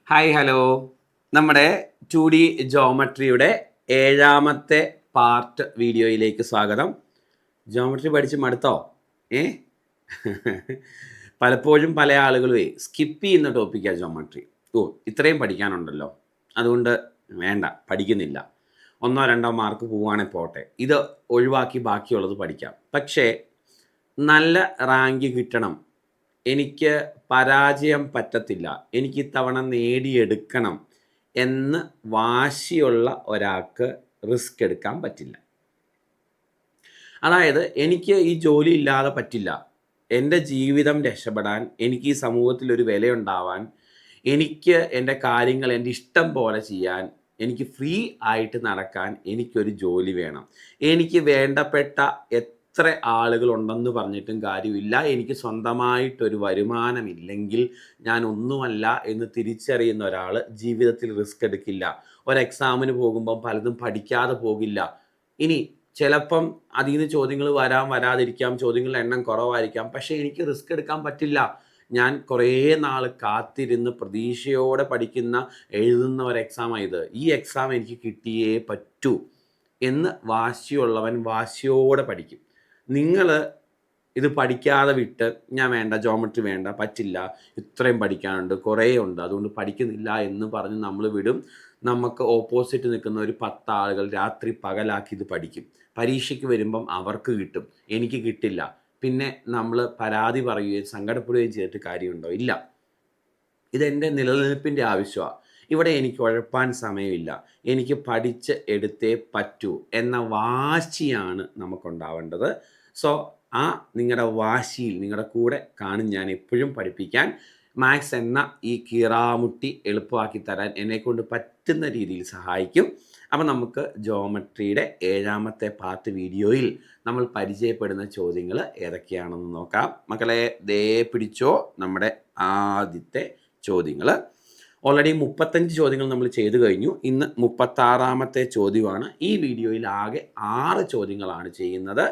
Hi hello. നമ്മുടെ 2D ജോമെട്രിയുടെ 7ാമത്തെ part വീഡിയോയിലേക്ക് സ്വാഗതം. ജോമെട്രി പഠിച്ച് മടുത്തോ? ഏ പലപ്പോഴും പല ആളുകളും സ്കിപ്പ് ചെയ്യുന്ന ടോപ്പിക്കാണ് ജോമെട്രി. ഇത്രയും പഠിക്കാനുണ്ടല്ലോ, അതുകൊണ്ട് വേണ്ട, പഠിക്കുന്നില്ല. 1-2 മാർക്ക് പോവുകയാണെങ്കിൽ പോട്ടെ, ഇത് ഒഴിവാക്കി ബാക്കിയുള്ളത് പഠിക്കാം. പക്ഷേ നല്ല റാങ്ക് കിട്ടണം, എനിക്ക് പരാജയം പറ്റത്തില്ല, എനിക്ക് ഇത്തവണ നേടിയെടുക്കണം എന്ന് വാശിയുള്ള ഒരാൾക്ക് റിസ്ക് എടുക്കാൻ പറ്റില്ല. അതായത് എനിക്ക് ഈ ജോലി ഇല്ലാതെ പറ്റില്ല, എൻ്റെ ജീവിതം രക്ഷപ്പെടാൻ, എനിക്ക് ഈ സമൂഹത്തിൽ ഒരു വിലയുണ്ടാവാൻ, എനിക്ക് എൻ്റെ കാര്യങ്ങൾ എൻ്റെ ഇഷ്ടം പോലെ ചെയ്യാൻ, എനിക്ക് ഫ്രീ ആയിട്ട് നടക്കാൻ എനിക്കൊരു ജോലി വേണം. എനിക്ക് വേണ്ടപ്പെട്ട എത്ര ആളുകളുണ്ടെന്ന് പറഞ്ഞിട്ടും കാര്യമില്ല, എനിക്ക് സ്വന്തമായിട്ടൊരു വരുമാനമില്ലെങ്കിൽ ഞാൻ ഒന്നുമല്ല എന്ന് തിരിച്ചറിയുന്ന ഒരാൾ ജീവിതത്തിൽ റിസ്ക് എടുക്കില്ല. ഒരു എക്സാമിന് പോകുമ്പം പലതും പഠിക്കാതെ പോകില്ല. ഇനി ചിലപ്പം അതിൽ നിന്ന് ചോദ്യങ്ങൾ വരാതിരിക്കാം, ചോദ്യങ്ങളുടെ എണ്ണം കുറവായിരിക്കാം, പക്ഷേ എനിക്ക് റിസ്ക് എടുക്കാൻ പറ്റില്ല. ഞാൻ കുറേ നാൾ കാത്തിരുന്ന് പ്രതീക്ഷയോടെ എഴുതുന്ന ഒരു എക്സാമാണ്. ഈ എക്സാം എനിക്ക് കിട്ടിയേ പറ്റൂ എന്ന് വാശിയുള്ളവൻ വാശിയോടെ പഠിക്കും. നിങ്ങൾ ഇത് പഠിക്കാതെ വിട്ട് ഞാൻ വേണ്ട, ജോമെട്രി വേണ്ട, പറ്റില്ല, ഇത്രയും പഠിക്കാനുണ്ട്, കുറേ ഉണ്ട്, അതുകൊണ്ട് പഠിക്കുന്നില്ല എന്ന് പറഞ്ഞ് നമ്മൾ വിടും. നമുക്ക് ഓപ്പോസിറ്റ് നിൽക്കുന്ന ഒരു 10 ആളുകൾ രാത്രി പകലാക്കി ഇത് പഠിക്കും. പരീക്ഷയ്ക്ക് വരുമ്പം അവർക്ക് കിട്ടും, എനിക്ക് കിട്ടില്ല. പിന്നെ നമ്മൾ പരാതി പറയുകയും സങ്കടപ്പെടുകയും ചെയ്തിട്ട് കാര്യമുണ്ടോ? ഇല്ല. ഇതെൻ്റെ നിലനിൽപ്പിൻ്റെ ആവശ്യമാണ്. ഇവിടെ എനിക്ക് ഉഴപ്പാൻ സമയമില്ല, എനിക്ക് പഠിച്ച് എടുത്തേ പറ്റൂ എന്ന വാശിയാണ് നമുക്കുണ്ടാവേണ്ടത്. സോ നിങ്ങളുടെ വാശിയിൽ നിങ്ങളുടെ കൂടെ കാണും ഞാൻ എപ്പോഴും പഠിപ്പിക്കാൻ. മാത്സ് എന്ന ഈ കീറാമുട്ടി എളുപ്പമാക്കി തരാൻ എന്നെക്കൊണ്ട് പറ്റുന്ന രീതിയിൽ സഹായിക്കും. അപ്പം നമുക്ക് ജോമെട്രിയുടെ 7ാമത്തെ പാർട്ട് വീഡിയോയിൽ നമ്മൾ പരിചയപ്പെടുന്ന ചോദ്യങ്ങൾ ഏതൊക്കെയാണെന്ന് നോക്കാം. മക്കളെ ദേ പിടിച്ചോ നമ്മുടെ ആദ്യത്തെ ചോദ്യങ്ങൾ. ഓൾറെഡി 35 ചോദ്യങ്ങൾ നമ്മൾ ചെയ്തു കഴിഞ്ഞു. ഇന്ന് 36ാമത്തെ ചോദ്യമാണ്. ഈ വീഡിയോയിൽ ആകെ 6 ചോദ്യങ്ങളാണ് ചെയ്യുന്നത്.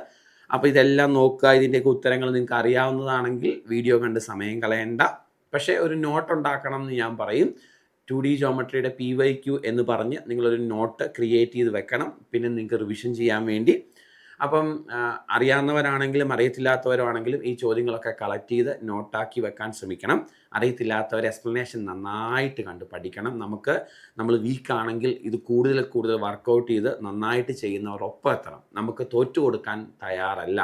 അപ്പോൾ ഇതെല്ലാം നോക്കുക. ഇതിൻ്റെയൊക്കെ ഉത്തരങ്ങൾ നിങ്ങൾക്ക് അറിയാവുന്നതാണെങ്കിൽ വീഡിയോ കണ്ട് സമയം കളയണ്ട. പക്ഷേ ഒരു നോട്ട് ഉണ്ടാക്കണം എന്ന് ഞാൻ പറയും. 2D ജോമെട്രിയുടെ PYQ എന്ന് പറഞ്ഞ് നിങ്ങളൊരു നോട്ട് ക്രിയേറ്റ് ചെയ്ത് വെക്കണം, പിന്നെ നിങ്ങൾക്ക് റിവിഷൻ ചെയ്യാൻ വേണ്ടി. അപ്പം അറിയാവുന്നവരാണെങ്കിലും അറിയത്തില്ലാത്തവരാണെങ്കിലും ഈ ചോദ്യങ്ങളൊക്കെ കളക്ട് ചെയ്ത് നോട്ടാക്കി വെക്കാൻ ശ്രമിക്കണം. അറിയത്തില്ലാത്തവർ എക്സ്പ്ലനേഷൻ നന്നായിട്ട് കണ്ട് പഠിക്കണം. നമ്മൾ വീക്കാണെങ്കിൽ ഇത് കൂടുതൽ വർക്കൗട്ട് ചെയ്ത് നന്നായിട്ട് ചെയ്യുന്നവരൊപ്പം എത്തണം. നമുക്ക് തോറ്റു കൊടുക്കാൻ തയ്യാറല്ല,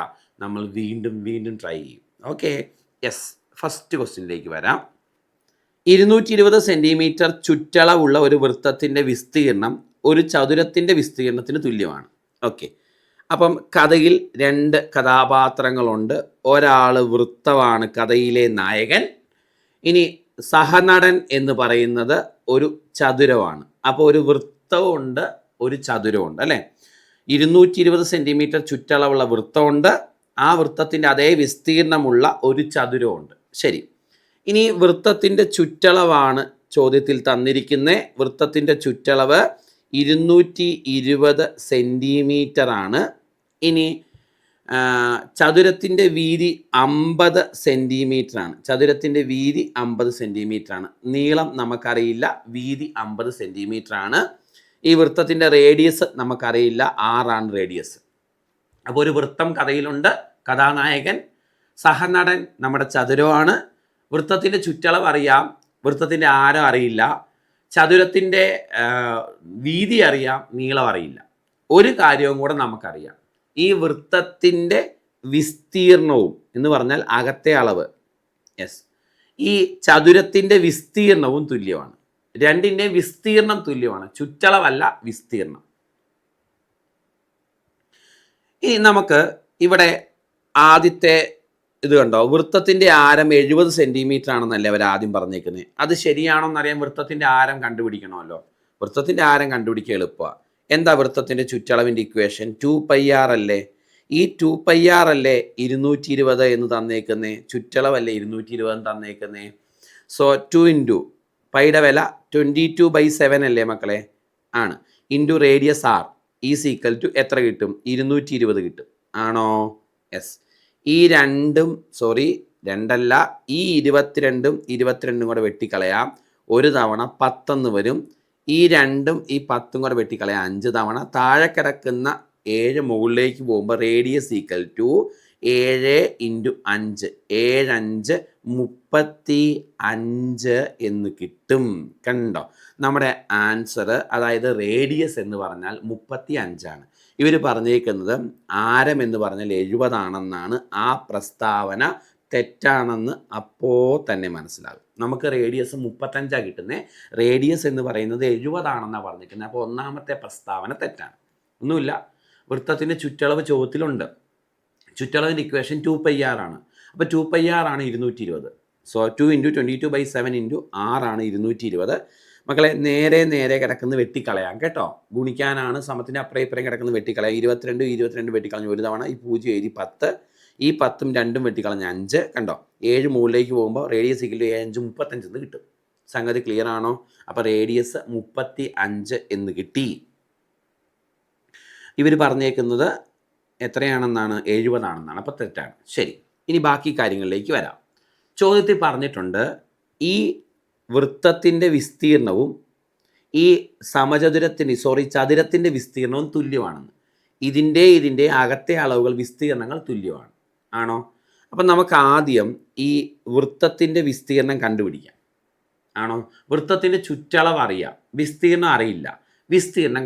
നമ്മൾ വീണ്ടും ട്രൈ ചെയ്യും. Okay, yes. ഫസ്റ്റ് ക്വസ്റ്റ്യനിലേക്ക് വരാം. 220 സെൻറ്റിമീറ്റർ ചുറ്റളവുള്ള ഒരു വൃത്തത്തിൻ്റെ വിസ്തീർണം ഒരു ചതുരത്തിൻ്റെ വിസ്തീർണത്തിന് തുല്യമാണ്. ഓക്കെ, അപ്പം കഥയിൽ 2 കഥാപാത്രങ്ങളുണ്ട്. ഒരാൾ വൃത്തമാണ് കഥയിലെ നായകൻ. ഇനി സഹനടൻ എന്ന് പറയുന്നത് ഒരു ചതുരമാണ്. അപ്പോൾ ഒരു വൃത്തമുണ്ട്, ഒരു ചതുരമുണ്ട് അല്ലേ. 220 സെൻറ്റിമീറ്റർ ചുറ്റളവുള്ള വൃത്തമുണ്ട്, ആ വൃത്തത്തിൻ്റെ അതേ വിസ്തീർണമുള്ള ഒരു ചതുരമുണ്ട്. ശരി, ഇനി വൃത്തത്തിൻ്റെ ചുറ്റളവാണ് ചോദ്യത്തിൽ തന്നിരിക്കുന്നത്. വൃത്തത്തിൻ്റെ ചുറ്റളവ് 220 സെൻറ്റിമീറ്റർ ആണ്. ഇനി ചതുരത്തിൻ്റെ വീതി 50 സെൻറ്റിമീറ്റർ ആണ്. ചതുരത്തിൻ്റെ വീതി 50 സെൻറ്റിമീറ്റർ ആണ്. നീളം നമുക്കറിയില്ല, വീതി 50 സെൻറ്റിമീറ്റർ ആണ്. ഈ വൃത്തത്തിൻ്റെ റേഡിയസ് നമുക്കറിയില്ല, 6 ആണ് റേഡിയസ്. അപ്പോൾ ഒരു വൃത്തം കഥയിലുണ്ട്, കഥാനായകൻ. സഹനടൻ നമ്മുടെ ചതുരമാണ്. വൃത്തത്തിൻ്റെ ചുറ്റളവ് അറിയാം, വൃത്തത്തിൻ്റെ ആരം അറിയില്ല, ചതുരത്തിൻ്റെ വീതി അറിയാം, നീളം അറിയില്ല. ഒരു കാര്യവും കൂടെ നമുക്കറിയാം, ഈ വൃത്തത്തിൻ്റെ വിസ്തീർണവും എന്ന് പറഞ്ഞാൽ അകത്തെ അളവ്, യെസ്, ഈ ചതുരത്തിൻ്റെ വിസ്തീർണവും തുല്യമാണ്. രണ്ടിൻ്റെ വിസ്തീർണം തുല്യമാണ്, ചുറ്റളവല്ല വിസ്തീർണം. ഇനി നമുക്ക് ഇവിടെ ആദ്യത്തെ ഇത് കണ്ടോ, വൃത്തത്തിൻ്റെ ആരം 70 സെൻറ്റിമീറ്റർ ആണെന്നല്ലേ അവർ ആദ്യം പറഞ്ഞേക്കുന്നത്. അത് ശരിയാണോന്നറിയാൻ വൃത്തത്തിൻ്റെ ആരം കണ്ടുപിടിക്കണമല്ലോ. വൃത്തത്തിൻ്റെ ആരം കണ്ടുപിടിക്കുക എളുപ്പമാണ്. എന്താ വൃത്തത്തിൻ്റെ ചുറ്റളവിൻ്റെ ഇക്വേഷൻ? 2πr അല്ലേ. ഈ 2πr അല്ലേ 220 എന്ന് തന്നേക്കുന്നേ, ചുറ്റളവല്ലേ 220 എന്ന് തന്നേക്കുന്നേ. സോ 2 ഇൻറ്റു പൈയുടെ വില 22/7 അല്ലേ മക്കളെ, ആണ്, into radius r is equal to എത്ര കിട്ടും? 220 കിട്ടും. ആണോ? യെസ്. ഈ രണ്ടല്ല, ഈ 22ഉം കൂടെ വെട്ടിക്കളയാം. ഒരു തവണ 10 വരും. ഈ 2ഉം ഈ 10ഉം കൂടെ വെട്ടിക്കളയാം 5 തവണ. താഴെ കിടക്കുന്ന 7 മുകളിലേക്ക് പോകുമ്പോൾ റേഡിയസ് ഈക്വൽ ടു 7 × 5 7 5 35 എന്ന് കിട്ടും. കണ്ടോ? നമ്മുടെ ആൻസർ, അതായത് റേഡിയസ് എന്ന് പറഞ്ഞാൽ 35 ഇവർ പറഞ്ഞേക്കുന്നത് ആരം എന്ന് പറഞ്ഞാൽ 70 ആണെന്നാണ്. ആ പ്രസ്താവന തെറ്റാണെന്ന് അപ്പോൾ തന്നെ മനസ്സിലാകും. നമുക്ക് റേഡിയസ് 35 കിട്ടുന്നത്. റേഡിയസ് എന്ന് പറയുന്നത് 70 ആണെന്നാണ് പറഞ്ഞിരിക്കുന്നത്. അപ്പോൾ ഒന്നാമത്തെ പ്രസ്താവന തെറ്റാണ്. ഒന്നുമില്ല, വൃത്തത്തിൻ്റെ ചുറ്റളവ് ചോദ്യത്തിലുണ്ട്. ചുറ്റളവിൻ്റെ ഇക്വേഷൻ 2πr ആണ്. അപ്പോൾ 2πr ആണ് 220. സോ 2 × 22/7 × r ആണ് 220. മക്കളെ നേരെ കിടക്കുന്ന വെട്ടിക്കളയാം കേട്ടോ. ഗുണിക്കാനാണ്, സമത്തിൻ്റെ അപ്പുറം ഇപ്പുറം കിടക്കുന്ന വെട്ടിക്കളയാം. 22 വെട്ടിക്കളഞ്ഞ് ഒരു തവണ. ഈ 0 എഴുതി 10. ഈ 10ഉം 2ഉം വെട്ടിക്കളഞ്ഞ് 5. കണ്ടോ? 7 മുകളിലേക്ക് പോകുമ്പോൾ റേഡിയസ് ഈക്വൽ ടു 7 5 35 എന്ന് കിട്ടും. സംഗതി ക്ലിയർ ആണോ? അപ്പോൾ റേഡിയസ് 35 എന്ന് കിട്ടി. ഇവർ പറഞ്ഞേക്കുന്നത് എത്രയാണെന്നാണ്? 70 ആണെന്നാണ്. അപ്പോൾ തെറ്റാണ്. ശരി, ഇനി ബാക്കി കാര്യങ്ങളിലേക്ക് വരാം. ചോദ്യത്തിൽ പറഞ്ഞിട്ടുണ്ട് ഈ വൃത്തത്തിൻ്റെ വിസ്തീർണവും ഈ ചതുരത്തിൻ്റെ വിസ്തീർണവും തുല്യമാണെന്ന്. ഇതിൻ്റെ അകത്തെ അളവുകൾ വിസ്തീർണങ്ങൾ തുല്യമാണ്. ആണോ? അപ്പം നമുക്ക് ആദ്യം ഈ വൃത്തത്തിൻ്റെ വിസ്തീർണം കണ്ടുപിടിക്കാം. ആണോ? വൃത്തത്തിൻ്റെ ചുറ്റളവ് അറിയാം, വിസ്തീർണം അറിയില്ല. വിസ്തീർണം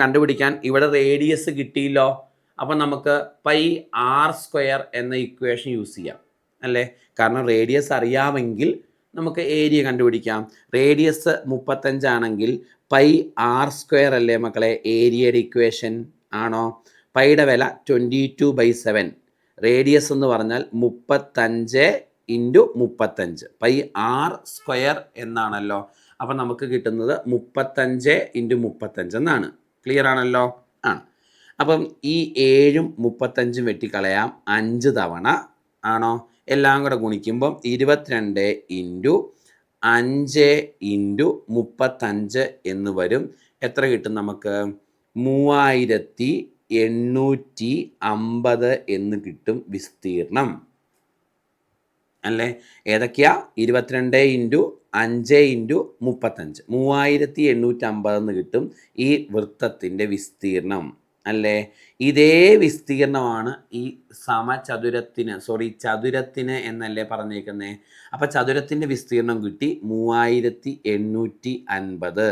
കണ്ടുപിടിക്കാൻ ഇവിടെ റേഡിയസ് കിട്ടിയില്ലോ. അപ്പം നമുക്ക് πr² എന്ന ഇക്വേഷൻ യൂസ് ചെയ്യാം അല്ലേ? കാരണം റേഡിയസ് അറിയാമെങ്കിൽ നമുക്ക് ഏരിയ കണ്ടുപിടിക്കാം. റേഡിയസ് 35 ആണെങ്കിൽ πr² അല്ലേ മക്കളെ ഏരിയയുടെ ഇക്വേഷൻ? ആണോ? പൈയുടെ വില 22/7. റേഡിയസ് എന്ന് പറഞ്ഞാൽ 35 × 35 πr² എന്നാണല്ലോ. അപ്പം നമുക്ക് കിട്ടുന്നത് 35 × 35 എന്നാണ്. ക്ലിയർ ആണല്ലോ? ആണ്. അപ്പം ഈ 7ഉം 35ഉം വെട്ടിക്കളയാം 5 തവണ. ആണോ? എല്ലാം കൂടെ ഗുണിക്കുമ്പം 22 × 5 × 35 എന്ന് വരും. എത്ര കിട്ടും നമുക്ക്? 3850 എന്ന് കിട്ടും വിസ്തീർണം അല്ലേ? ഏതൊക്കെയാ? 22 × 5 × 35 3850 എന്ന് കിട്ടും ഈ വൃത്തത്തിൻ്റെ വിസ്തീർണം അല്ലേ? ഇതേ വിസ്തീർണമാണ് ഈ ചതുരത്തിന് എന്നല്ലേ പറഞ്ഞേക്കുന്നത്. അപ്പം ചതുരത്തിൻ്റെ വിസ്തീർണം കിട്ടി 3850.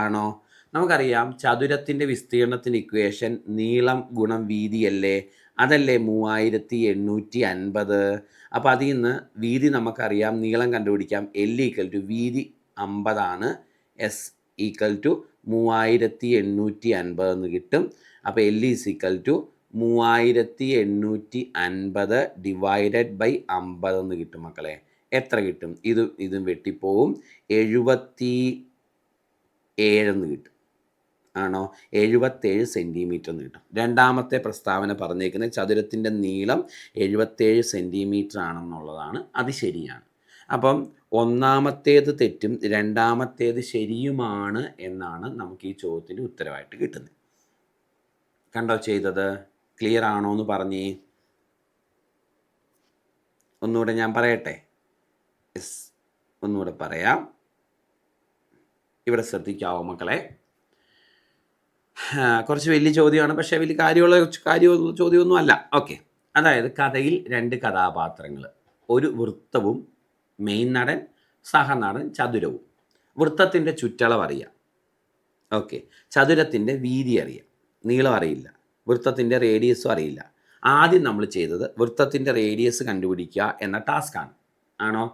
ആണോ? നമുക്കറിയാം ചതുരത്തിൻ്റെ വിസ്തീർണത്തിൻ്റെ ഇക്വേഷൻ നീളം ഗുണം വീതിയല്ലേ? അതല്ലേ 3850. അപ്പോൾ അതിൽ നിന്ന് വീതി നമുക്കറിയാം, നീളം കണ്ടുപിടിക്കാം. L = വീതി 50 ആണ്. S = 3850 എന്ന് കിട്ടും. അപ്പോൾ L = 3850 ÷ 50 എന്ന് കിട്ടും മക്കളെ. എത്ര കിട്ടും? ഇതും വെട്ടിപ്പോവും. 77 എന്ന് കിട്ടും. ആണോ? 77 സെൻറ്റിമീറ്റർ എന്ന് കിട്ടും. രണ്ടാമത്തെ പ്രസ്താവന പറഞ്ഞേക്കുന്നത് ചതുരത്തിൻ്റെ നീളം 77 സെൻറ്റിമീറ്റർ ആണെന്നുള്ളതാണ്. അത് ശരിയാണ്. അപ്പം ഒന്നാമത്തേത് തെറ്റും രണ്ടാമത്തേത് ശരിയുമാണ് എന്നാണ് നമുക്ക് ഈ ചോദ്യത്തിൻ്റെ ഉത്തരവായിട്ട് കിട്ടുന്നത്. കണ്ടോ ചെയ്തത്? ക്ലിയർ ആണോ എന്ന് പറഞ്ഞേ. ഒന്നുകൂടെ ഞാൻ പറയട്ടെ. യെസ്, ഒന്നുകൂടെ പറയാം. ഇവിടെ ശ്രദ്ധിക്കാവോ മക്കളെ? കുറച്ച് വലിയ ചോദ്യമാണ്, പക്ഷേ വലിയ കാര്യമുള്ള ചോദ്യമൊന്നും അല്ല. ഓക്കെ, അതായത് കഥയിൽ 2 കഥാപാത്രങ്ങൾ, ഒരു വൃത്തവും മെയിൻ നടൻ, സഹനടൻ, ചതുരവും. വൃത്തത്തിൻ്റെ ചുറ്റളവ് അറിയാം. ഓക്കെ, ചതുരത്തിൻ്റെ വീതി അറിയാം, നീളം അറിയില്ല. വൃത്തത്തിൻ്റെ റേഡിയസും അറിയില്ല. ആദ്യം നമ്മൾ ചെയ്തത് വൃത്തത്തിൻ്റെ റേഡിയസ് കണ്ടുപിടിക്കുക എന്ന ടാസ്ക്കാണ്. ആണോ?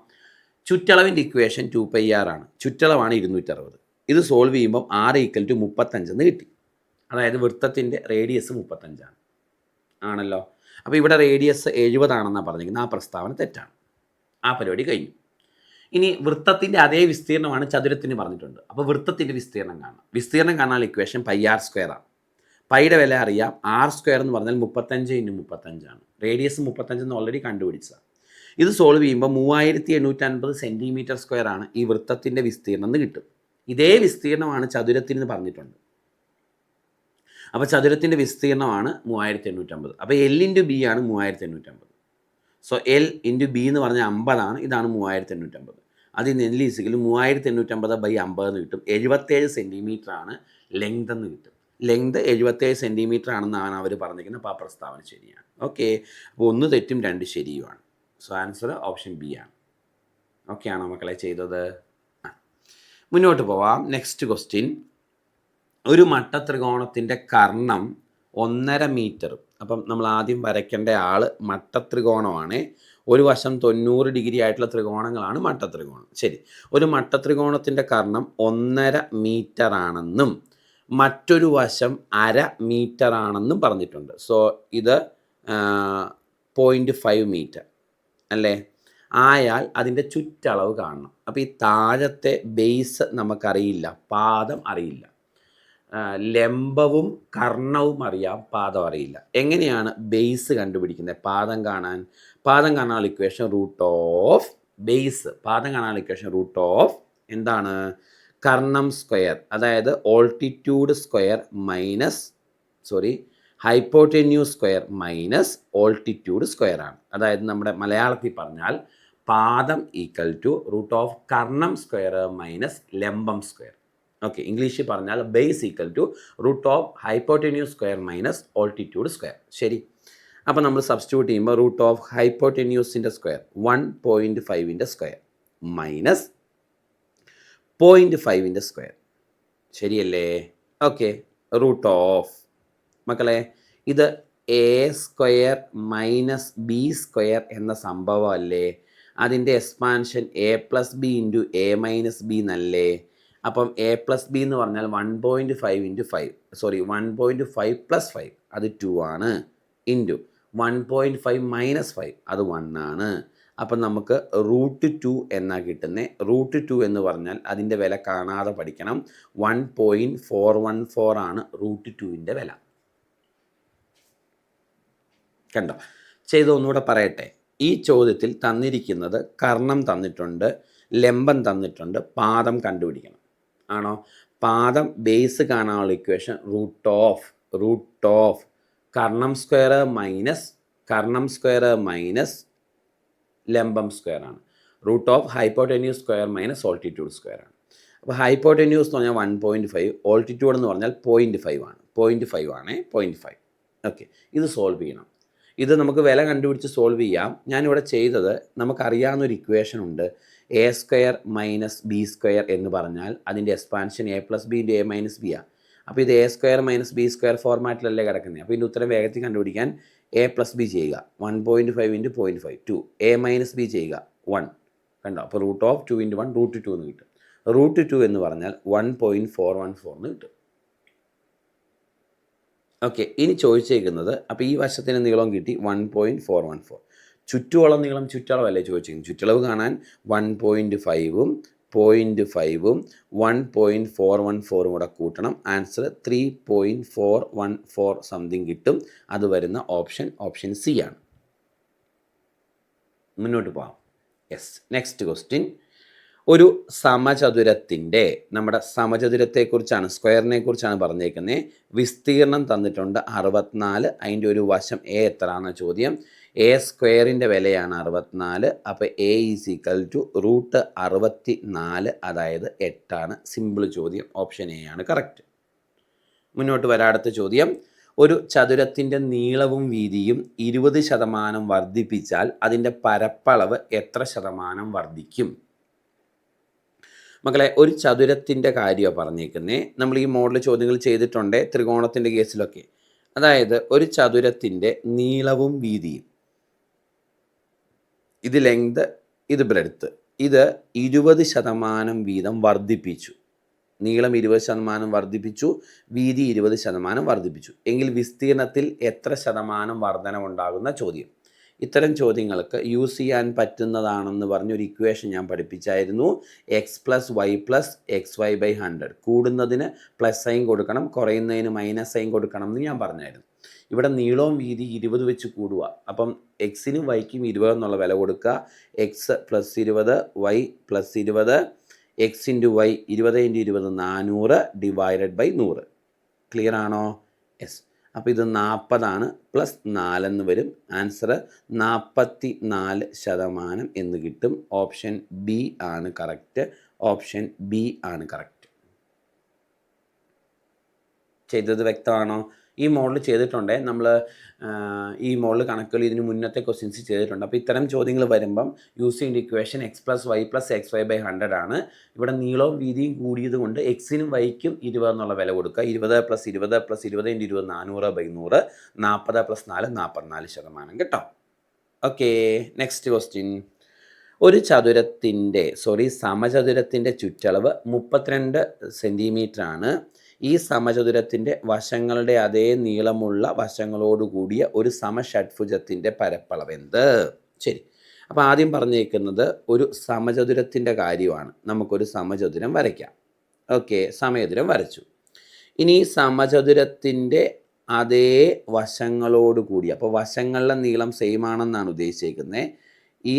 ചുറ്റളവിൻ്റെ ഇക്വേഷൻ 2πr ആണ്. ചുറ്റളവാണ് 260. ഇത് സോൾവ് ചെയ്യുമ്പം r = 35 എന്ന് കിട്ടി. അതായത് വൃത്തത്തിൻ്റെ റേഡിയസ് 35 ആണ്. ആണല്ലോ? അപ്പോൾ ഇവിടെ റേഡിയസ് 70 ആണെന്നാണ് പറഞ്ഞിരിക്കുന്നത്. ആ പ്രസ്താവന തെറ്റാണ്. ആ പരിപാടി കഴിഞ്ഞു. ഇനി വൃത്തത്തിൻ്റെ അതേ വിസ്തീർണമാണ് ചതുരത്തിന് പറഞ്ഞിട്ടുണ്ട്. അപ്പോൾ വൃത്തത്തിൻ്റെ വിസ്തീർണം കാണാം. വിസ്തീർണം കാണാൻ ഇക്വേഷൻ πr² ആണ്. പൈയുടെ വില അറിയാം. r² എന്ന് പറഞ്ഞാൽ 35 × 35 ആണ്. റേഡിയസ് 35 എന്ന് ഓൾറെഡി കണ്ടുപിടിച്ചതാണ്. ഇത് സോൾവ് ചെയ്യുമ്പോൾ 3850 സെൻറ്റിമീറ്റർ² ആണ് ഈ വൃത്തത്തിൻ്റെ വിസ്തീർണം എന്ന് കിട്ടും. ഇതേ വിസ്തീർണമാണ് ചതുരത്തിന് പറഞ്ഞിട്ടുണ്ട്. അപ്പോൾ ചതുരത്തിൻ്റെ വിസ്തീർണമാണ് 3850. അപ്പോൾ L × B ആണ് 3850. സോ L × B എന്ന് പറഞ്ഞാൽ 50 ആണ്. ഇതാണ് 3850. അതിൽ നിന്ന് L ഈസിക്കൽ 3850/50 എന്ന് കിട്ടും. 77 സെൻറ്റിമീറ്റർ ആണ് ലെങ്ത് എന്ന് കിട്ടും. ലെങ്ത് 77 സെൻറ്റിമീറ്റർ ആണെന്നാണ് അവർ പറഞ്ഞിരിക്കുന്നത്. അപ്പോൾ ആ പ്രസ്താവന ശരിയാണ്. ഓക്കെ, അപ്പോൾ 1 തെറ്റും 2 ശരിയുമാണ്. സോ ആൻസർ ഓപ്ഷൻ ബി ആണ്. ഓക്കെ ആണോ മക്കളെ ചെയ്തത്? മുന്നോട്ട് പോവാം. Next question. ഒരു മട്ടത്രികോണത്തിൻ്റെ കർണം 1.5 മീറ്റർ. അപ്പം നമ്മൾ ആദ്യം വരയ്ക്കേണ്ട ആൾ മട്ടത്രികോണമാണ്. ഒരു വശം 90 ഡിഗ്രി ആയിട്ടുള്ള ത്രികോണങ്ങളാണ് മട്ടത്രികോണം. ശരി, ഒരു മട്ടത്രികോണത്തിൻ്റെ കർണം 1.5 മീറ്റർ ആണെന്നും മറ്റൊരു വശം 1/2 മീറ്റർ ആണെന്നും പറഞ്ഞിട്ടുണ്ട്. സോ ഇത് 0.5 മീറ്റർ അല്ലേ? ആയാൽ അതിൻ്റെ ചുറ്റളവ് കാണണം. അപ്പോൾ ഈ താഴത്തെ ബേസ് നമുക്കറിയില്ല, പാദം അറിയില്ല. ലംബവും കർണവും അറിയാം, പാദം അറിയില്ല. എങ്ങനെയാണ് ബേസ് കണ്ടുപിടിക്കുന്നത്? പാദം കാണാനുള്ള ഇക്വേഷൻ റൂട്ട് ഓഫ് ബേസ്. പാദം കാണാനുള്ള ഇക്വേഷൻ റൂട്ട് ഓഫ് എന്താണ്? കർണം സ്ക്വയർ, അതായത് altitude square hypotenuse square minus altitude square ആണ്. അതായത് നമ്മുടെ മലയാളത്തിൽ പറഞ്ഞാൽ പാദം ഈക്വൽ ടു റൂട്ട് ഓഫ് കർണം സ്ക്വയർ മൈനസ് ലംബം സ്ക്വയർ. ഓക്കെ, ഇംഗ്ലീഷിൽ പറഞ്ഞാൽ base equal to root of hypotenuse square minus altitude square. ശരി, അപ്പോൾ നമ്മൾ സബ്സ്റ്റിറ്റ്യൂട്ട് ചെയ്യുമ്പോൾ റൂട്ട് ഓഫ് ഹൈപ്പോട്ടന്യൂസിൻ്റെ സ്ക്വയർ 1.5ൻ്റെ സ്ക്വയർ മൈനസ് 0.5ൻ്റെ സ്ക്വയർ. ശരിയല്ലേ? ഓക്കെ, റൂട്ട് ഓഫ് മക്കളെ ഇത് A square minus B square എന്ന സംഭവം അല്ലേ? അതിൻ്റെ എക്സ്പാൻഷൻ a+b ഇൻറ്റു a-b എന്നല്ലേ? അപ്പം a+b എന്ന് പറഞ്ഞാൽ 1.5 + 5 അത് 2 ആണ്, ഇൻറ്റു 1.5 - 5 അത് 1 ആണ്. അപ്പം നമുക്ക് √2 എന്നാണ് കിട്ടുന്നത്. √2 എന്ന് പറഞ്ഞാൽ അതിൻ്റെ വില കാണാതെ പഠിക്കണം. 1.414 ആണ് √2ൻ്റെ വില. കണ്ടോ? ചെയ്തൊന്നുകൂടെ പറയട്ടെ. ഈ ചോദ്യത്തിൽ തന്നിരിക്കുന്നത് കർണം തന്നിട്ടുണ്ട്, ലംബം തന്നിട്ടുണ്ട്, പാദം കണ്ടുപിടിക്കണം. ആണോ? പാദം ബേസ് കാണാനുള്ള ഇക്വേഷൻ റൂട്ട് ഓഫ് കർണം സ്ക്വയർ മൈനസ് ലംബം സ്ക്വയർ ആണ്. Root of hypotenuse square minus altitude square ആണ്. അപ്പോൾ ഹൈപ്പോട്ടന്യൂസ് എന്ന് പറഞ്ഞാൽ 1.5, ഓൾട്ടിറ്റ്യൂഡ് എന്ന് പറഞ്ഞാൽ 0.5 ആണ്. 0.5. ഓക്കെ, ഇത് സോൾവ് ചെയ്യണം. ഇത് നമുക്ക് വില കണ്ടുപിടിച്ച് സോൾവ് ചെയ്യാം. ഞാനിവിടെ ചെയ്തത് നമുക്കറിയാവുന്നൊരു ഇക്വേഷൻ ഉണ്ട്. a² - b² എന്ന് പറഞ്ഞാൽ അതിൻ്റെ എക്സ്പാൻഷൻ a+b ഇൻറ്റു a-b ആണ്. അപ്പോൾ ഇത് a² - b² ഫോർമാറ്റിലല്ലേ കിടക്കുന്നത്. അപ്പോൾ ഇതിൻ്റെ ഉത്തരം വേഗത്തിൽ കണ്ടുപിടിക്കാൻ a+b ചെയ്യുക, 1.5 ഇൻറ്റു 0.5 2, a-b ചെയ്യുക 1. കണ്ടോ? അപ്പോൾ റൂട്ട് ഓഫ് 2 ഇൻറ്റു 1 √2 എന്ന് കിട്ടും. √2 എന്ന് പറഞ്ഞാൽ 1.414 എന്ന് കിട്ടും. ഓക്കെ, ഇനി ചോദിച്ചേക്കുന്നത്, അപ്പോൾ ഈ വശത്തിന് നീളം കിട്ടി 1.414. ചുറ്റുവളം നീളം ചുറ്റളവല്ലേ ചോദിച്ചിരിക്കുന്നത്. ചുറ്റളവ് കാണാൻ 1.5ഉം 0.5ഉം 1.414 കൂടെ കൂട്ടണം. ആൻസർ 3.414 സംതിങ് കിട്ടും. അത് വരുന്ന ഓപ്ഷൻ സി ആണ്. മുന്നോട്ട് പോകാം. Yes, next question. ഒരു സമചതുരത്തിൻ്റെ, നമ്മുടെ സമചതുരത്തെക്കുറിച്ചാണ്, സ്ക്വയറിനെ കുറിച്ചാണ് പറഞ്ഞേക്കുന്നത്. വിസ്തീർണം തന്നിട്ടുണ്ട് 64. അതിൻ്റെ ഒരു വശം എ എത്രയാണ് ചോദ്യം. a² വിലയാണ് 64. അപ്പോൾ a = √64, അതായത് 8 ആണ്. സിമ്പിൾ ചോദ്യം, ഓപ്ഷൻ എ ആണ് കറക്റ്റ്. മുന്നോട്ട് വരാം. അടുത്ത ചോദ്യം. ഒരു ചതുരത്തിൻ്റെ നീളവും വീതിയും 20% വർദ്ധിപ്പിച്ചാൽ അതിൻ്റെ പരപ്പളവ് എത്ര ശതമാനം വർദ്ധിക്കും? മക്കളെ, ഒരു ചതുരത്തിൻ്റെ കാര്യമാണ് പറഞ്ഞേക്കുന്നത്. നമ്മൾ ഈ മോഡൽ ചോദ്യങ്ങൾ ചെയ്തിട്ടുണ്ട് ത്രികോണത്തിൻ്റെ കേസിലൊക്കെ. അതായത് ഒരു ചതുരത്തിൻ്റെ നീളവും വീതിയും, ഇത് ലെങ്ത്, ഇത് ബ്രെഡ്ത്ത്, ഇത് 20% വീതം വർദ്ധിപ്പിച്ചു. നീളം 20% വർദ്ധിപ്പിച്ചു, വീതി 20% വർദ്ധിപ്പിച്ചു എങ്കിൽ വിസ്തീർണത്തിൽ എത്ര ശതമാനം വർധനവുണ്ടാകുന്ന ചോദ്യം. ഇത്തരം ചോദ്യങ്ങൾക്ക് യൂസ് ചെയ്യാൻ പറ്റുന്നതാണെന്ന് പറഞ്ഞൊരു ഇക്വേഷൻ ഞാൻ പഠിപ്പിച്ചായിരുന്നു. x + y + xy/100. കൂടുന്നതിന് പ്ലസ് സൈൻ കൊടുക്കണം, കുറയുന്നതിന് മൈനസ് സൈൻ കൊടുക്കണം എന്ന് ഞാൻ പറഞ്ഞായിരുന്നു. ഇവിടെ നീളവും വീതി 20 വെച്ച് കൂടുക. അപ്പം എക്സിനും വൈക്കും 20 എന്നുള്ള വില കൊടുക്കുക. x + 20, y + 20, x × y 20 × 20 400 / 100. Clear ആണോ? യെസ്. അപ്പോൾ ഇത് 40 പ്ലസ് 4 എന്ന് വരും. ആൻസർ 44% എന്ന് കിട്ടും. ഓപ്ഷൻ ബി ആണ് കറക്റ്റ്. ഓപ്ഷൻ ബി ആണ് കറക്റ്റ്. ചെയ്തത് വ്യക്തമാണോ? ഈ മോഡൽ ചെയ്തിട്ടുണ്ട്. നമ്മൾ ഈ മോഡൽ കണക്കുകൾ ഇതിന് മുന്നത്തെ ക്വസ്റ്റ്യൻസ് ചെയ്തിട്ടുണ്ട്. അപ്പോൾ ഇത്തരം ചോദ്യങ്ങൾ വരുമ്പം using the equation x + y + xy/100 ആണ്. ഇവിടെ നീളവും വീതിയും കൂടിയത് കൊണ്ട് എക്സിനും വൈക്കും 20 എന്നുള്ള വില കൊടുക്കുക. 20 + 20 + 20 × 20 400/100. 40 + 4 44% കേട്ടോ. Okay, next question. ഒരു സമചതുരത്തിൻ്റെ ചുറ്റളവ് 32 സെൻറ്റിമീറ്റർ ആണ്. ഈ സമചതുരത്തിൻ്റെ വശങ്ങളുടെ അതേ നീളമുള്ള വശങ്ങളോട് കൂടിയ ഒരു സമഷഡ്ഭുജത്തിൻ്റെ പരപ്പളവ് എന്ത്? ശരി, അപ്പോൾ ആദ്യം പറഞ്ഞേക്കുന്നത് ഒരു സമചതുരത്തിൻ്റെ കാര്യമാണ്. നമുക്കൊരു സമചതുരം വരയ്ക്കാം. ഓക്കെ, സമചതുരം വരച്ചു. ഇനി സമചതുരത്തിൻ്റെ അതേ വശങ്ങളോട് കൂടി, അപ്പോൾ വശങ്ങളുടെ നീളം സെയിം ആണെന്നാണ് ഉദ്ദേശിക്കുന്നത്. ഈ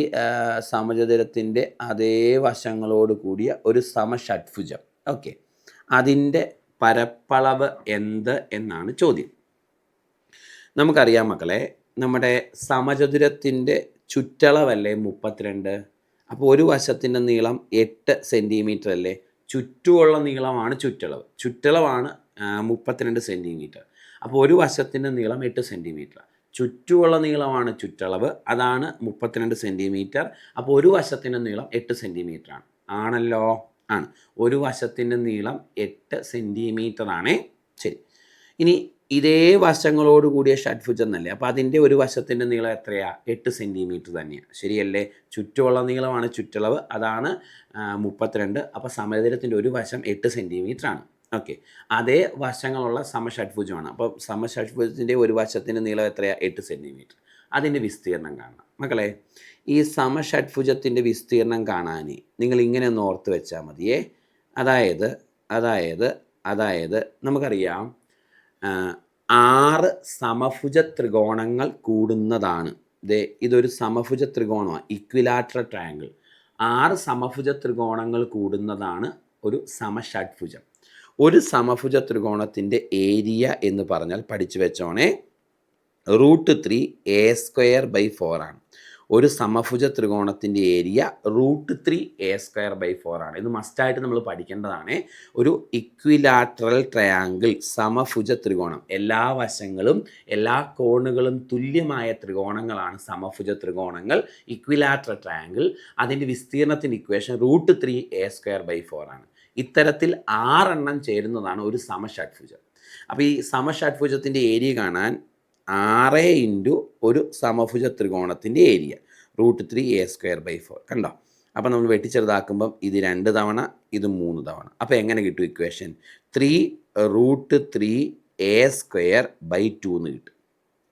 സമചതുരത്തിൻ്റെ അതേ വശങ്ങളോട് കൂടിയ ഒരു സമഷഡ്ഭുജം. ഓക്കെ, അതിൻ്റെ പരപ്പളവ് എന്ത് എന്നാണ് ചോദ്യം. നമുക്കറിയാം മക്കളെ, നമ്മുടെ സമചതുരത്തിൻ്റെ ചുറ്റളവല്ലേ 32. അപ്പോൾ ഒരു വശത്തിൻ്റെ നീളം 8 സെൻറ്റിമീറ്റർ അല്ലേ? ചുറ്റുമുള്ള നീളമാണ് ചുറ്റളവ്. ചുറ്റളവാണ് 32 സെൻറ്റിമീറ്റർ. അപ്പോൾ ഒരു വശത്തിൻ്റെ നീളം 8 സെൻറ്റിമീറ്റർ. ചുറ്റുമുള്ള നീളമാണ് ചുറ്റളവ്, അതാണ് 32 സെൻറ്റിമീറ്റർ. അപ്പോൾ ഒരു വശത്തിൻ്റെ നീളം 8 സെൻറ്റിമീറ്റർ ആണ്. ആണല്ലോ? ആണ്. ഒരു വശത്തിൻ്റെ നീളം 8 സെൻറ്റിമീറ്റർ ആണേ. ശരി, ഇനി ഇതേ വശങ്ങളോട് കൂടിയ ഷഡ്ഭുജം എന്നല്ലേ? അപ്പോൾ അതിൻ്റെ ഒരു വശത്തിൻ്റെ നീളം എത്രയാണ്? 8 സെൻറ്റിമീറ്റർ തന്നെയാണ്. ശരിയല്ലേ? ചുറ്റുമുള്ള നീളമാണ് ചുറ്റളവ്, അതാണ് 32. അപ്പോൾ സമചതുരത്തിൻ്റെ ഒരു വശം 8 സെൻറ്റിമീറ്റർ ആണ്. ഓക്കെ, അതേ വശങ്ങളുള്ള സമഷഡ്ഭുജമാണ്. അപ്പോൾ സമഷഡ്ഭുജത്തിൻ്റെ ഒരു വശത്തിൻ്റെ നീളം എത്രയാണ്? 8 സെൻറ്റിമീറ്റർ. അതിൻ്റെ വിസ്തീർണം കാണണം മക്കളെ. ഈ സമഷഡ്ഭുജത്തിൻ്റെ വിസ്തീർണം കാണാൻ നിങ്ങൾ ഇങ്ങനെ ഒന്ന് ഓർത്ത് വെച്ചാൽ മതിയേ. അതായത് നമുക്കറിയാം 6 സമഭുജ ത്രികോണങ്ങൾ കൂടുന്നതാണ്. ഇതൊരു സമഭുജ ത്രികോണമാണ്, ഇക്വിലാറ്ററൽ ട്രയാങ്കിൾ. 6 സമഭുജ ത്രികോണങ്ങൾ കൂടുന്നതാണ് ഒരു സമഷഡ്ഭുജം. ഒരു സമഭുജ ത്രികോണത്തിൻ്റെ ഏരിയ എന്ന് പറഞ്ഞാൽ പഠിച്ചു വെച്ചോണേ, √3a²/4 ആണ്. ഒരു സമഭുജ ത്രികോണത്തിൻ്റെ ഏരിയ √3a²/4 ആണ്. ഇത് മസ്റ്റായിട്ട് നമ്മൾ പഠിക്കേണ്ടതാണ്. ഒരു ഇക്വിലാറ്ററൽ ട്രയാങ്കിൾ, സമഭുജ ത്രികോണം, എല്ലാ വശങ്ങളും എല്ലാ കോണുകളും തുല്യമായ ത്രികോണങ്ങളാണ് സമഭുജ ത്രികോണങ്ങൾ, ഇക്വിലാറ്ററൽ ട്രയാങ്കിൾ. അതിൻ്റെ വിസ്തീർണത്തിൻ്റെ ഇക്വേഷൻ √3a²/4 ആണ്. ഇത്തരത്തിൽ 6 എണ്ണം ചേരുന്നതാണ് ഒരു സമഷഡ്ഭുജം. അപ്പോൾ ഈ സമഷഡ്ഭുജത്തിൻ്റെ ഏരിയ കാണാൻ 6 × ഒരു സമഭുജ ത്രികോണത്തിൻ്റെ ഏരിയ √3a²/4 കണ്ടോ? അപ്പോൾ നമ്മൾ വെട്ടിച്ചെറുതാക്കുമ്പം ഇത് 2 തവണ, ഇത് 3 തവണ. അപ്പോൾ എങ്ങനെ കിട്ടും ഇക്വേഷൻ? 3√3a²/2 എന്ന് കിട്ടും.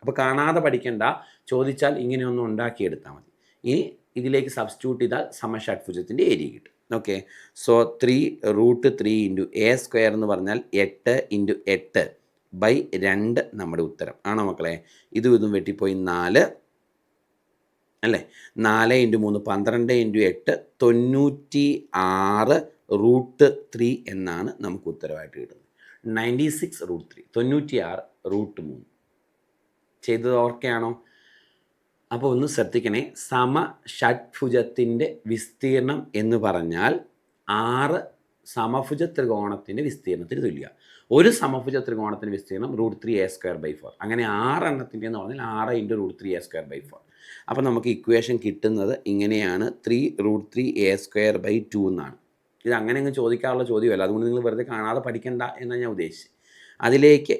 അപ്പോൾ കാണാതെ പഠിക്കേണ്ട, ചോദിച്ചാൽ ഇങ്ങനെയൊന്നും ഉണ്ടാക്കിയെടുത്താൽ മതി. ഇനി ഇതിലേക്ക് സബ്സ്റ്റിറ്റ്യൂട്ട് ചെയ്താൽ സമഷഡ്ഭുജത്തിൻ്റെ ഏരിയ കിട്ടും. ഓക്കെ, സോ 3√3 × a² എന്ന് പറഞ്ഞാൽ 8 × 8/2 നമ്മുടെ ഉത്തരം ആണോ മക്കളെ? ഇതും വെട്ടിപ്പോയി 4 അല്ലേ? 4 × 3 12 × 8 96√3 എന്നാണ് നമുക്ക് ഉത്തരവായിട്ട് കിട്ടുന്നത്. 96√3, 96√3. ചെയ്തത് ഓർക്കെയാണോ? അപ്പോൾ ഒന്ന് ശ്രദ്ധിക്കണേ, സമഷഡ്ഭുജത്തിൻ്റെ വിസ്തീർണം എന്ന് പറഞ്ഞാൽ 6 സമഭുജ ത്രികോണത്തിൻ്റെ വിസ്തീർണത്തിന് തുല്യ. ഒരു സമഭുജ ത്രികോണത്തിൻ്റെ വിസ്തീർണം √3a²/4. അങ്ങനെ 6 എണ്ണത്തിൻ്റെ എന്ന് പറഞ്ഞാൽ 6 × √3a²/4. അപ്പോൾ നമുക്ക് ഇക്വേഷൻ കിട്ടുന്നത് ഇങ്ങനെയാണ്, 3√3a²/2 എന്നാണ്. ഇത് അങ്ങനെ അങ്ങ് ചോദിക്കാനുള്ള ചോദ്യമല്ല, അതുകൊണ്ട് നിങ്ങൾ വെറുതെ കാണാതെ പഠിക്കണ്ട എന്നാണ് ഞാൻ ഉദ്ദേശിച്ചത്. അതിലേക്ക്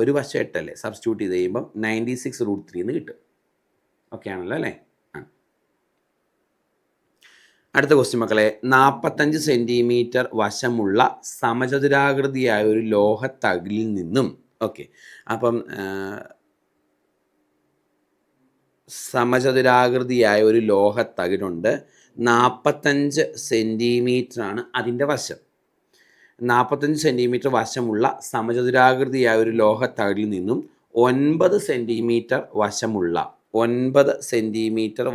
ഒരു വശം 8 അല്ലേ, സബ്സ്റ്റിറ്റ്യൂട്ട് ചെയ്ത് കഴിയുമ്പം 96√3 എന്ന് കിട്ടും. ഓക്കെ ആണല്ലോ അല്ലേ? അടുത്ത ക്വസ്റ്റ്യൻ മക്കളെ, 45 സെൻറ്റിമീറ്റർ വശമുള്ള സമചതുരാകൃതിയായ ഒരു ലോഹത്തകിലിൽ നിന്നും, ഓക്കെ, അപ്പം സമചതുരാകൃതിയായ ഒരു ലോഹത്തകിലുണ്ട്. 45 സെൻറ്റിമീറ്ററാണ് അതിൻ്റെ വശം. 45 സെൻറ്റിമീറ്റർ വശമുള്ള സമചതുരാകൃതിയായ ഒരു ലോഹത്തകിലിൽ നിന്നും 9 സെൻറ്റിമീറ്റർ വശമുള്ള 9 സെൻറ്റിമീറ്റർ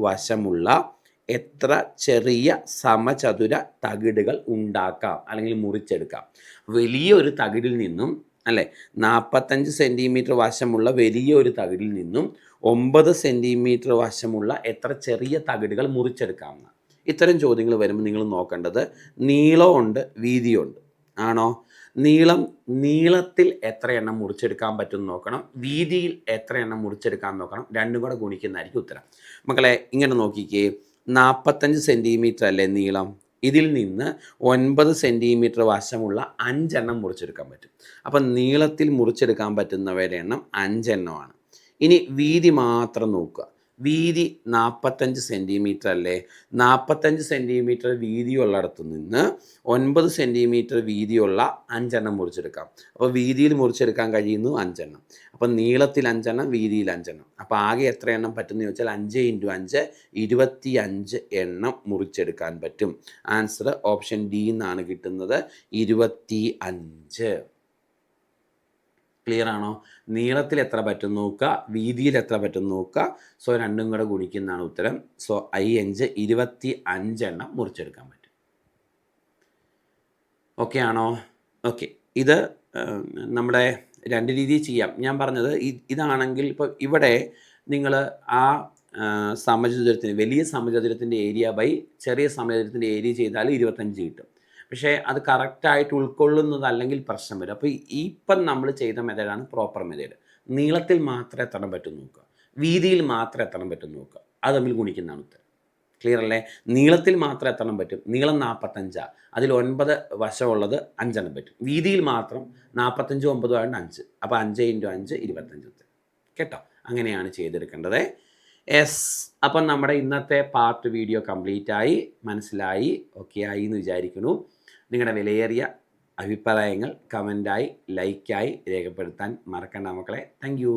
വശമുള്ള എത്ര ചെറിയ സമചതുര തകിടുകൾ ഉണ്ടാക്കാം അല്ലെങ്കിൽ മുറിച്ചെടുക്കാം? വലിയൊരു തകിടിൽ നിന്നും അല്ലേ 45 സെൻറ്റിമീറ്റർ വശമുള്ള വലിയൊരു തകിടിൽ നിന്നും 9 സെൻറ്റിമീറ്റർ വശമുള്ള എത്ര ചെറിയ തകിടുകൾ മുറിച്ചെടുക്കാമെന്ന്. ഇത്തരം ചോദ്യങ്ങൾ വരുമ്പോൾ നിങ്ങൾ നോക്കേണ്ടത് നീളമുണ്ട് വീതിയുണ്ട്. ആണോ? നീളത്തിൽ എത്ര എണ്ണം മുറിച്ചെടുക്കാൻ പറ്റും നോക്കണം, വീതിയിൽ എത്ര എണ്ണം മുറിച്ചെടുക്കാൻ നോക്കണം. രണ്ടും കൂടെ ഗുണിക്കുന്നതായിരിക്കും ഉത്തരം. മക്കളെ ഇങ്ങനെ നോക്കിക്കേ, 45 സെൻറ്റിമീറ്റർ അല്ലേ നീളം, ഇതിൽ നിന്ന് 9 സെൻറ്റിമീറ്റർ വശമുള്ള 5 എണ്ണം മുറിച്ചെടുക്കാൻ പറ്റും. അപ്പം നീളത്തിൽ മുറിച്ചെടുക്കാൻ പറ്റുന്നവയുടെ എണ്ണം 5 എണ്ണമാണ്. ഇനി വീതി മാത്രം നോക്കുക. വീതി 45 സെൻറ്റിമീറ്റർ അല്ലേ, 45 സെൻറ്റിമീറ്റർ വീതിയുള്ളിടത്തു നിന്ന് 9 സെൻറ്റിമീറ്റർ വീതിയുള്ള 5 എണ്ണം മുറിച്ചെടുക്കാം. അപ്പോൾ വീതിയിൽ മുറിച്ചെടുക്കാൻ കഴിയുന്നു 5 എണ്ണം. അപ്പം നീളത്തിൽ 5 എണ്ണം, വീതിയിൽ 5 എണ്ണം. അപ്പോൾ ആകെ എത്ര എണ്ണം പറ്റുമെന്ന് ചോദിച്ചാൽ 5 × 5 25 എണ്ണം മുറിച്ചെടുക്കാൻ പറ്റും. ആൻസർ ഓപ്ഷൻ ഡി എന്നാണ് കിട്ടുന്നത്, 25. ക്ലിയർ ആണോ? നീളത്തിൽ എത്ര പറ്റും നോക്കുക, വീതിയിൽ എത്ര പറ്റും നോക്കുക. സോ രണ്ടും കൂടെ ഗുണിക്കുന്നതാണ് ഉത്തരം. സോ 25 എണ്ണം മുറിച്ചെടുക്കാൻ പറ്റും. ഓക്കെ ആണോ? ഓക്കെ, ഇത് നമ്മുടെ രണ്ട് രീതിയിൽ ചെയ്യാം. ഞാൻ പറഞ്ഞത് ഇതാണെങ്കിൽ ഇപ്പോൾ ഇവിടെ നിങ്ങൾ ആ സമചതുരത്തിന്, വലിയ സമചതുരത്തിൻ്റെ ഏരിയ ബൈ ചെറിയ സമചതുരത്തിൻ്റെ ഏരിയ ചെയ്താൽ 25 കിട്ടും. പക്ഷേ അത് കറക്റ്റായിട്ട് ഉൾക്കൊള്ളുന്നതല്ലെങ്കിൽ പ്രശ്നം വരും. അപ്പോൾ ഇപ്പം നമ്മൾ ചെയ്ത മെത്തേഡാണ് പ്രോപ്പർ മെത്തേഡ്. നീളത്തിൽ മാത്രം എത്തണം പറ്റും നോക്കുക, വീതിയിൽ മാത്രം എത്തണം പറ്റും നോക്കുക. അത് തമ്മിൽ ഗുണിക്കുന്നതാണ് ഉത്തരം. ക്ലിയർ അല്ലേ? നീളത്തിൽ മാത്രം എത്തണം പറ്റും. നീളം 45, അതിൽ 9 വശമുള്ളത് 5 എണ്ണം പറ്റും. വീതിയിൽ മാത്രം 45 9 ആയതുകൊണ്ട് 5. അപ്പോൾ 5 × 5 25 ഉത്തരം. കേട്ടോ? അങ്ങനെയാണ് ചെയ്തെടുക്കേണ്ടത്. യെസ്, അപ്പം നമ്മുടെ ഇന്നത്തെ പാർട്ട് വീഡിയോ കംപ്ലീറ്റ് ആയി, മനസ്സിലായി, ഓക്കെ ആയി എന്ന് വിചാരിക്കുന്നു. നിങ്ങളുടെ വിലയേറിയ അഭിപ്രായങ്ങൾ കമൻറ്റായി ലൈക്കായി രേഖപ്പെടുത്താൻ മറക്കണ്ട മക്കളെ. Thank you.